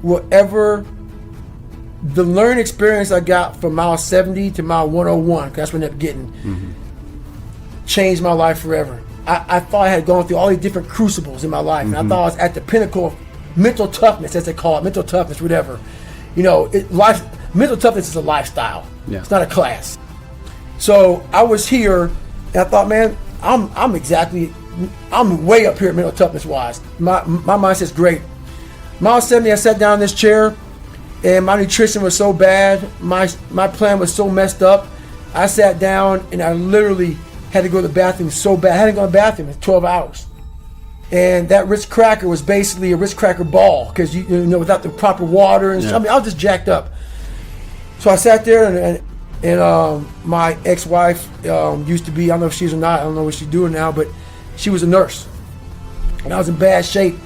will ever, the learning experience I got from mile 70 to mile 101, 'cause that's what I ended up getting, changed my life forever. I thought I had gone through all these different crucibles in my life, and I thought I was at the pinnacle of mental toughness, as they call it, mental toughness, whatever. You know, mental toughness is a lifestyle. Yeah. It's not a class. So I was here, and I thought, man, I'm way up here mental toughness wise. My mindset's great. Mile 70, I sat down in this chair, and my nutrition was so bad. My plan was so messed up. I sat down, and I literally had to go to the bathroom so bad. I hadn't gone to the bathroom in 12 hours. And that Ritz cracker was basically a Ritz cracker ball, because you know, without the proper water and I mean, I was just jacked up. So I sat there, and my ex-wife used to be, I don't know if she's or not, I don't know what she's doing now, but she was a nurse, and I was in bad shape.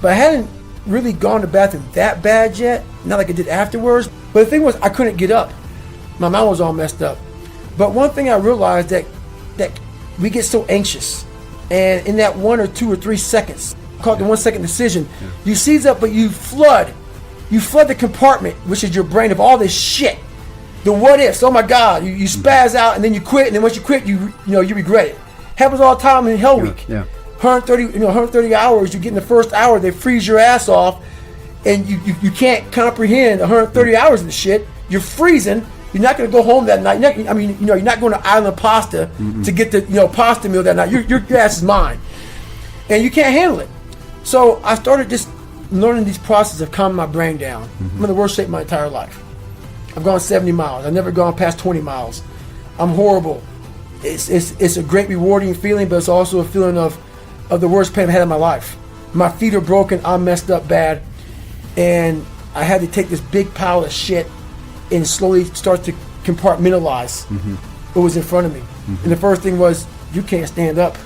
But I hadn't really gone to the bathroom that bad yet, not like I did afterwards. But the thing was, I couldn't get up. My mind was all messed up. But one thing I realized that we get so anxious, and in that 1 or 2 or 3 seconds, called the 1 second decision, you seize up, but you flood the compartment, which is your brain, of all this shit. The what ifs, oh my God, you spaz out, and then you quit, and then once you quit, you regret it. Happens all the time in Hell Week. 130 hours, you get in the first hour, they freeze your ass off, and you can't comprehend 130 hours of the shit. You're freezing. You're not going to go home that night. You're not going to Island Pasta to get the pasta meal that night. Your ass is mine, and you can't handle it. So I started just learning these processes of calming my brain down. I'm in the worst shape of my entire life. I've gone 70 miles. I've never gone past 20 miles. I'm horrible. It's a great rewarding feeling, but it's also a feeling of the worst pain I've had in my life. My feet are broken. I'm messed up bad, and I had to take this big pile of shit and slowly start to compartmentalize what was in front of me. And the first thing was, you can't stand up.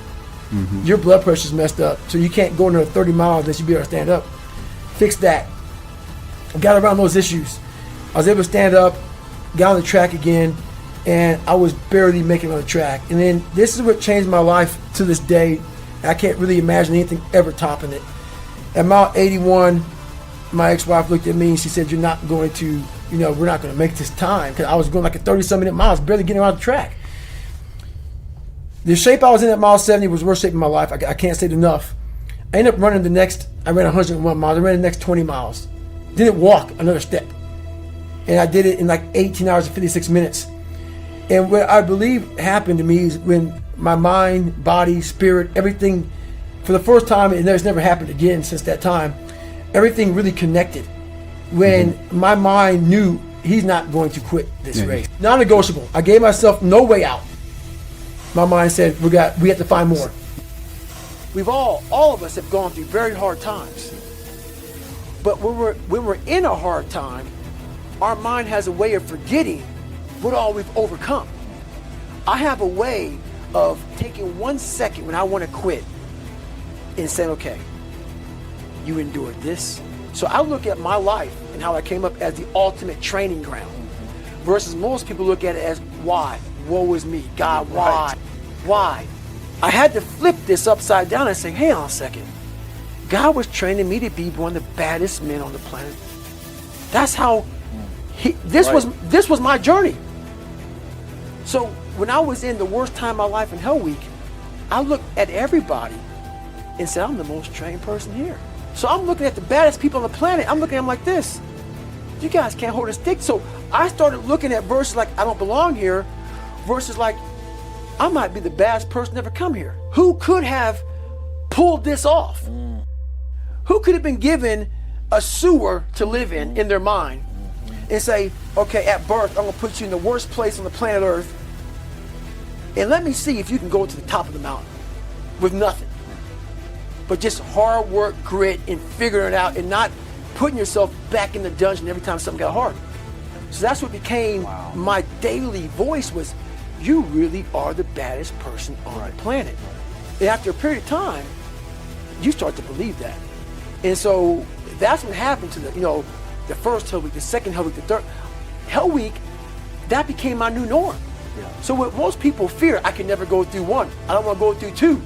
Your blood pressure's messed up, so you can't go another 30 miles unless you be able to stand up. Fix that. I got around those issues. I was able to stand up, got on the track again, and I was barely making it on the track. And then this is what changed my life to this day. I can't really imagine anything ever topping it. At mile 81, my ex-wife looked at me and she said, we're not going to make this time, because I was going like a 30-some minute miles, barely getting around the track. The shape I was in at mile 70 was the worst shape of my life. I can't say it enough. I ended up running I ran 101 miles. I ran the next 20 miles. Didn't walk another step. And I did it in like 18 hours and 56 minutes. And what I believe happened to me is when my mind, body, spirit, everything, for the first time, and it's never happened again since that time, everything really connected. When my mind knew he's not going to quit this race. Non-negotiable. I gave myself no way out. My mind said, we have to find more. We've all of us have gone through very hard times. But when we're in a hard time, our mind has a way of forgetting what all we've overcome. I have a way of taking 1 second when I want to quit and saying, okay, you endured this. So I look at my life and how I came up as the ultimate training ground, versus most people look at it as why? Woe is me. God, why? Why? I had to flip this upside down and say, hang on a second. God was training me to be one of the baddest men on the planet. That's how this was my journey. So when I was in the worst time of my life in Hell Week, I looked at everybody and said, I'm the most trained person here. So I'm looking at the baddest people on the planet. I'm looking at them like this. You guys can't hold a stick. So I started looking at verses like, I don't belong here, versus like, I might be the baddest person to ever come here. Who could have pulled this off? Who could have been given a sewer to live in their mind and say, okay, at birth, I'm gonna put you in the worst place on the planet Earth, and let me see if you can go to the top of the mountain with nothing but just hard work, grit, and figuring it out, and not putting yourself back in the dungeon every time something got hard. So that's what became my daily voice, was you really are the baddest person on the planet. And after a period of time, you start to believe that. And so that's what happened to the first Hell Week, the second Hell Week, the third Hell Week. That became my new norm. So what most people fear, I can never go through one. I don't want to go through two.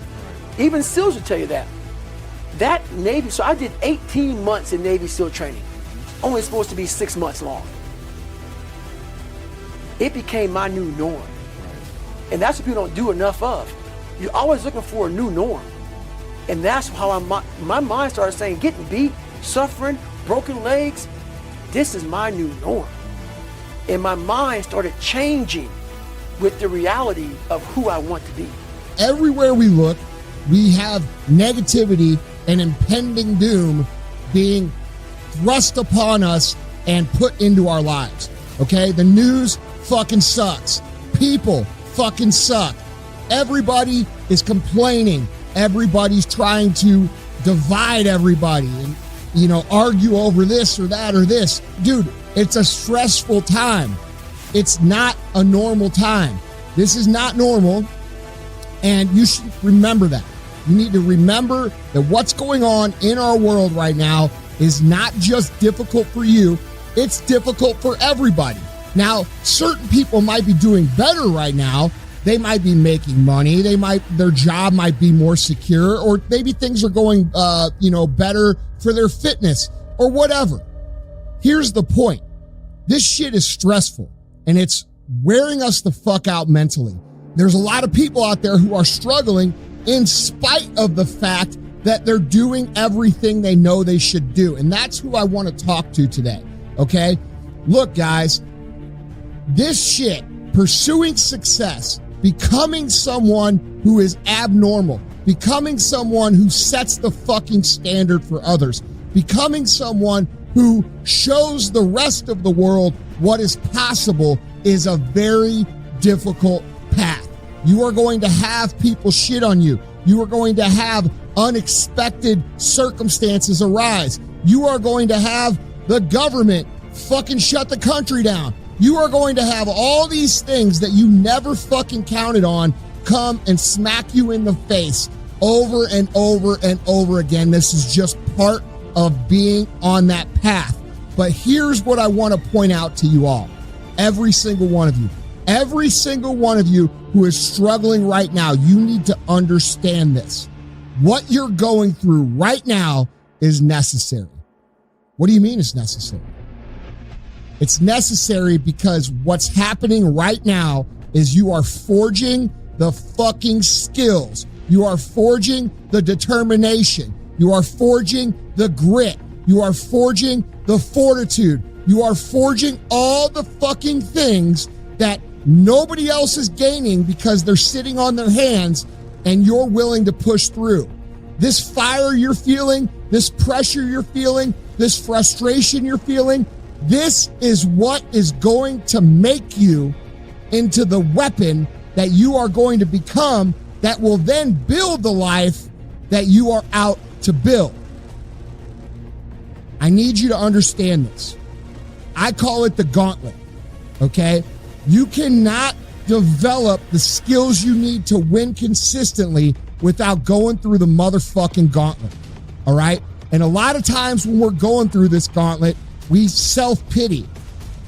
Even SEALs will tell you that. That Navy, so I did 18 months in Navy SEAL training. only supposed to be 6 months long. It became my new norm. And that's what people don't do enough of. You're always looking for a new norm. And that's how my mind started saying, getting beat, suffering, broken legs, this is my new norm. And my mind started changing with the reality of who I want to be. Everywhere we look, we have negativity and impending doom being thrust upon us and put into our lives. Okay? The news fucking sucks. People fucking suck. Everybody is complaining. Everybody's trying to divide everybody and, argue over this or that or this. Dude, it's a stressful time. It's not a normal time. This is not normal. And you should remember that. You need to remember that what's going on in our world right now is not just difficult for you, it's difficult for everybody. Now, certain people might be doing better right now. They might be making money. Their job might be more secure, or maybe things are going, better for their fitness or whatever. Here's the point. This shit is stressful and it's wearing us the fuck out mentally. There's a lot of people out there who are struggling in spite of the fact that they're doing everything they know they should do. And that's who I want to talk to today. Okay? Look, guys, this shit, pursuing success, becoming someone who is abnormal, becoming someone who sets the fucking standard for others, becoming someone who shows the rest of the world what is possible is a very difficult path. You are going to have people shit on you. You are going to have unexpected circumstances arise. You are going to have the government fucking shut the country down. You are going to have all these things that you never fucking counted on come and smack you in the face over and over and over again. This is just part of being on that path. But here's what I want to point out to you all. Every single one of you who is struggling right now, you need to understand this. What you're going through right now is necessary. What do you mean it's necessary? It's necessary because what's happening right now is you are forging the fucking skills. You are forging the determination. You are forging the grit. You are forging the fortitude. You are forging all the fucking things that nobody else is gaining because they're sitting on their hands and you're willing to push through. This fire you're feeling, this pressure you're feeling, this frustration you're feeling, this is what is going to make you into the weapon that you are going to become that will then build the life that you are out to build. I need you to understand this. I call it the gauntlet, okay? You cannot develop the skills you need to win consistently without going through the motherfucking gauntlet, all right? And a lot of times when we're going through this gauntlet, we self-pity,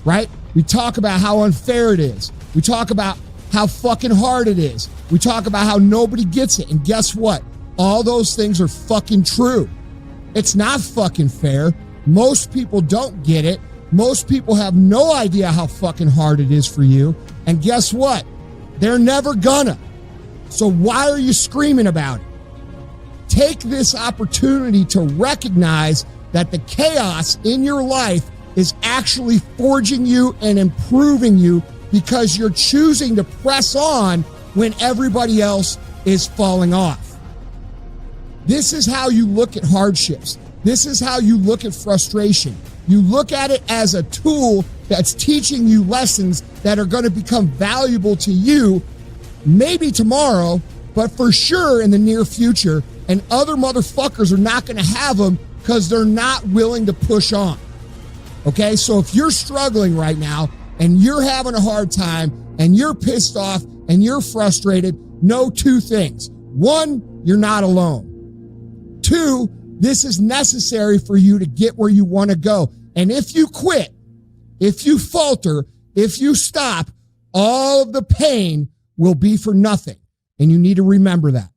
right? We talk about how unfair it is. We talk about how fucking hard it is. We talk about how nobody gets it. And guess what? All those things are fucking true. It's not fucking fair. Most people don't get it. Most people have no idea how fucking hard it is for you. And guess what? They're never gonna. So why are you screaming about it? Take this opportunity to recognize that the chaos in your life is actually forging you and improving you because you're choosing to press on when everybody else is falling off. This is how you look at hardships. This is how you look at frustration. You look at it as a tool that's teaching you lessons that are going to become valuable to you, maybe tomorrow, but for sure in the near future. And other motherfuckers are not going to have them because they're not willing to push on. Okay, so if you're struggling right now and you're having a hard time and you're pissed off and you're frustrated, know two things. One, you're not alone. Two, this is necessary for you to get where you want to go. And if you quit, if you falter, if you stop, all of the pain will be for nothing. And you need to remember that.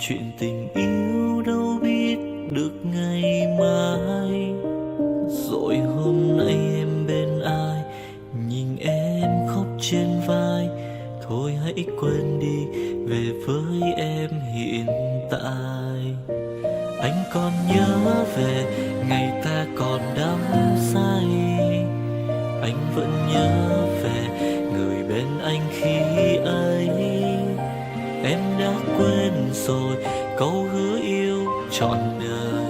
chuyện tình yêu đâu biết được ngày mai. Rồi hôm nay em bên ai, nhìn em khóc trên vai. Thôi hãy quên đi, về với em hiện tại. Anh còn nhớ về ngày ta còn đắm say. Anh vẫn nhớ về người bên anh khi ấy. Em đã quên rồi câu hứa yêu trọn đời.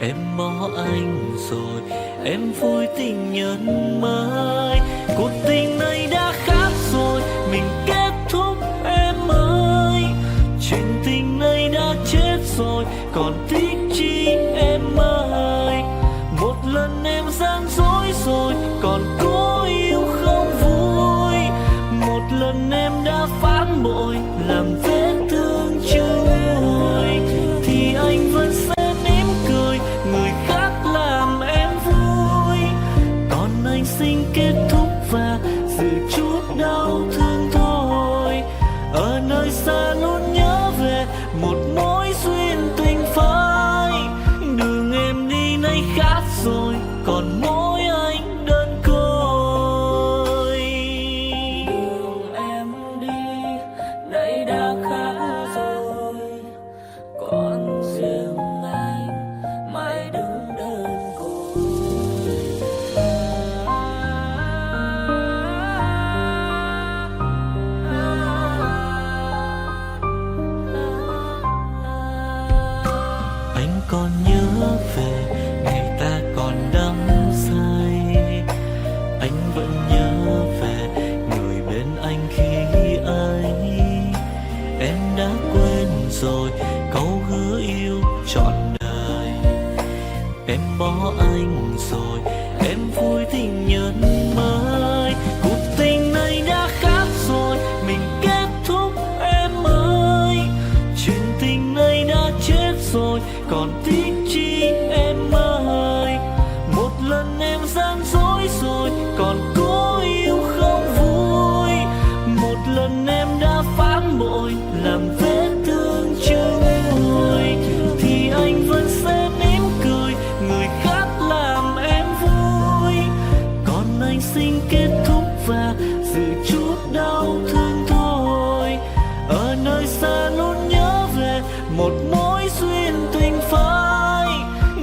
Em bỏ anh rồi, em vui tình nhân mới. Cuộc tình này đã khác rồi, mình kết thúc em ơi. Chuyện tình này đã chết rồi, còn tiếc chi em ơi. Một lần em gian dối rồi, còn cố yêu không vui. Một lần em đã phản bội, làm vết thương chưa nguôi. Thì anh vẫn sẽ mỉm cười, người khác làm em vui. Còn anh xin kết thúc và giữ chút đau thương thôi. Ở nơi xa luôn nhớ về một mối duyên tình phai. Đường em đi nay khác rồi, còn mỗi anh đơn côi. Đường em đi nay đã khác rồi, còn riêng anh mãi đứng đơn côi. Anh còn nhớ về ngày ta còn đắm say. Anh vẫn nhớ về người bên anh khi ấy. Em đã quên rồi câu hứa yêu trọn đời. Em bỏ anh rồi, em vui tình nhân mới. Cuộc tình này đã khác rồi, mình kết thúc em ơi. Chuyện tình này đã chết rồi, còn tiếc chi em ơi. Một lần em gian dối rồi, còn cố yêu không vui. Một lần em đã phản bội, làm vết thương chưa nguôi. Thì anh vẫn sẽ mỉm cười, người khác làm em vui. Còn anh xin kết thúc và giữ chút đau thương thôi. Ở nơi xa luôn nhớ về một mối duyên tình phai.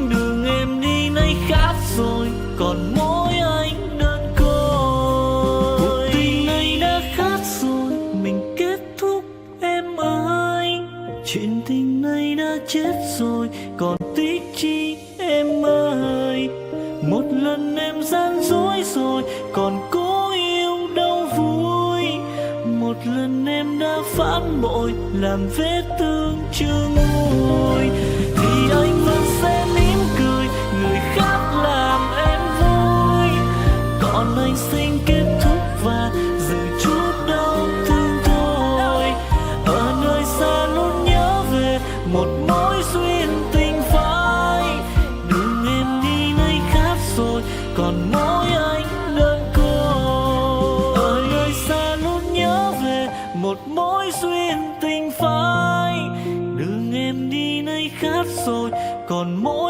Đường em đi nay khác rồi, còn mỗi anh đơn côi. Cuộc tình này đã khác rồi, mình kết thúc em ơi. Chuyện tình này đã chết rồi, còn tiếc chi em ơi. Một lần em gian dối rồi, còn cố yêu đâu vui. Một lần em đã phản bội, làm vết thương chưa nguôi. Thì anh vẫn sẽ mỉm cười, người khác làm em vui. Còn anh xin kết thúc và giữ chút đau thương thôi. Ở nơi xa luôn nhớ về một mối duyên tình phai. Đường em đi nay khác rồi, còn mỗi anh đơn côi. Ở nơi xa luôn nhớ về một mối duyên tình phai. Đường em đi nay khác rồi, còn mỗi